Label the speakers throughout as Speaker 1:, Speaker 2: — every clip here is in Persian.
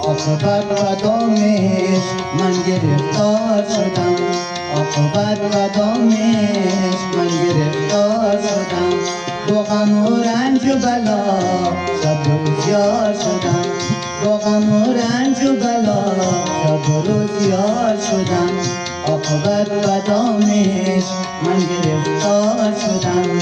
Speaker 1: عاقبت قدامش من گرفتار شدم، عاقبت قدامش من گرفتار شدم. با غم و رنج و بلا شب و روز یار شدم، با غم و رنج و بلا شب و روز یار شدم. عاقبت قدامش من گرفتار شدم.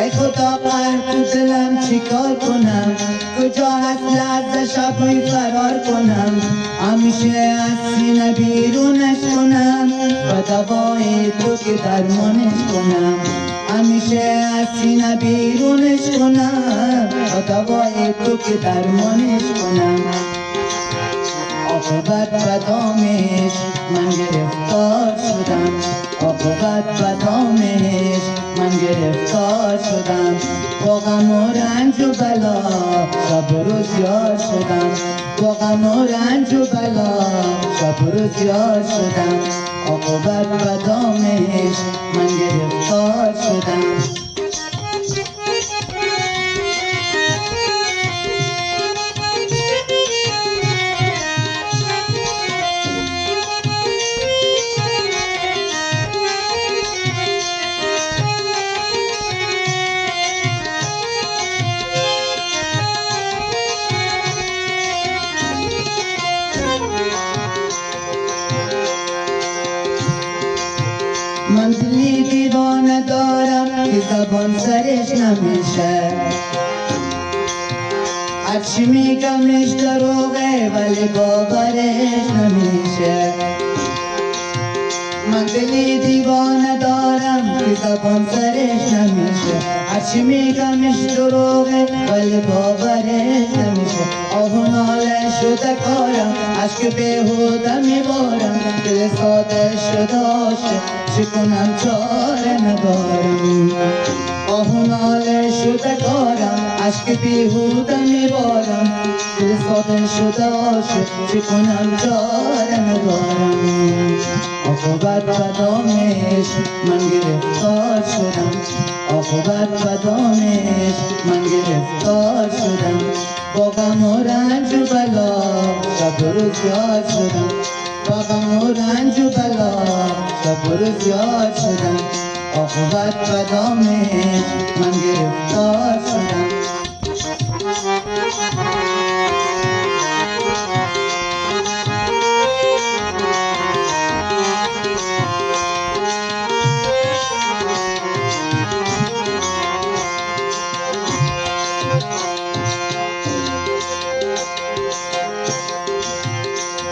Speaker 1: ای خدا قهر تو دلم چیکار کنم، کجا هست لحظه شبی فرار کنم. همیشه از سینه بیرونش کنم، با دوای تو که درمانش کنم. همیشه از سینه بیرونش کنم، با دوای تو که درمانش کنم. عاقبت قدامش من گرفتار شدم، عاقبت قدامش من گرفتار شدم. با غم و رنج و بلا شب و روز یار شدم، با غم و رنج و بلا شب و روز یار شدم. عاقبت قدامش من گرفتار شدم. من دلی دیوانه دارم که زبان سرش نمیشه، هرچی میگمش دروغه ولی باورش نمیشه. من دلی دیوانه دارم که زبان سرش نمیشه، هرچی میگمش دروغه ولی باورش نمیشه. آه و ناله شده کارم، عشق بیهوده میبارم، دل ساده شده عاشق چه کنم چاره ندارم. آه و ناله شده کارم، عشق بیهوده میبارم، دل ساده شده عاشق چه کنم چاره ندارم. عاقبت قدامش من گرفتار شدم، عاقبت قدامش من گرفتار شدم. با غم و رنج و بلا شب و روز یار شدم، با غم و رنج و بلا شب و روز یار شدم. عاقبت قدامش من گرفتار شدم.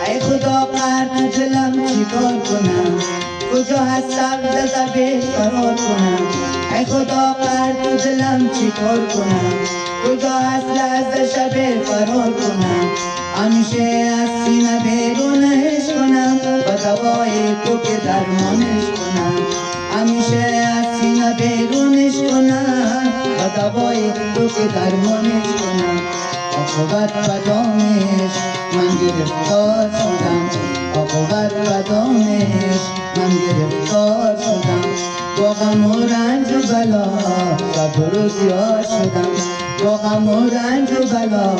Speaker 1: ای خدا قهر تو دلم چیکار کنم، کجا هست سبز زبه فرار کنم. ای خدا قهر تو دلم چیکار کنم، کجا هست لحظه شبه فرار کنم. همیشه از سینه بیرونش کنم، با دوای تو که درمانش کنم. همیشه از سینه بیرونش کنم، با دوای تو که درمانش کنم. عاقبت قدامش من گرفتار شدم، عاقبت قدامش من گرفتار شدم. با غم و رنج و بلا شب و روز یار شدم، با غم و رنج و بلا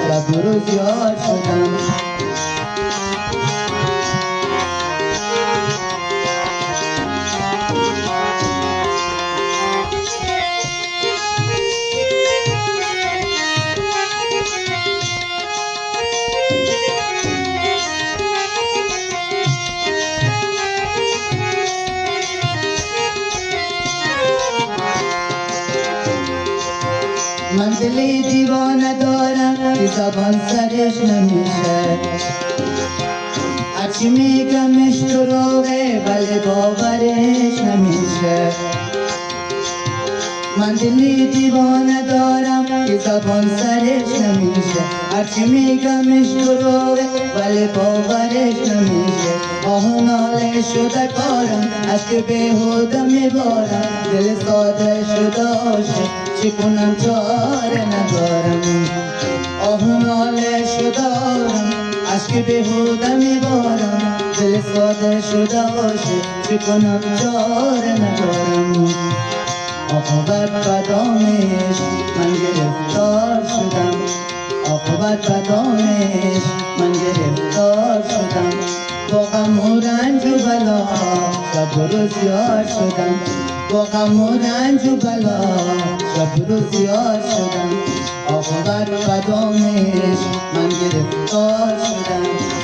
Speaker 1: شب و روز یار شدم. من دلی دیوانه دارم که زبان سرش نمیشه، هرچی میگمش دروغه ولی باورش نمیشه. من دلی دیوانه دارم که زبان سرش نمیشه، هرچی میگمش دروغه ولی باورش نمیشه. ناله شده کارم از که بیهوده میبارم دل ساده شده عاشق چی کنم چاره ندارم ناله شده آرم از که بیهوده میبارم دل ساده شده عاشق چی کنم چاره ندارم عاقبت بدانش من گرفتار شدم عاقبت بدانش من گرفتار شدم با غم و رنج و بلا شب و روز یار شدم با غم و رنج و بلا شب و روز یار شدم عاقبت بدانش من گرفتار شدم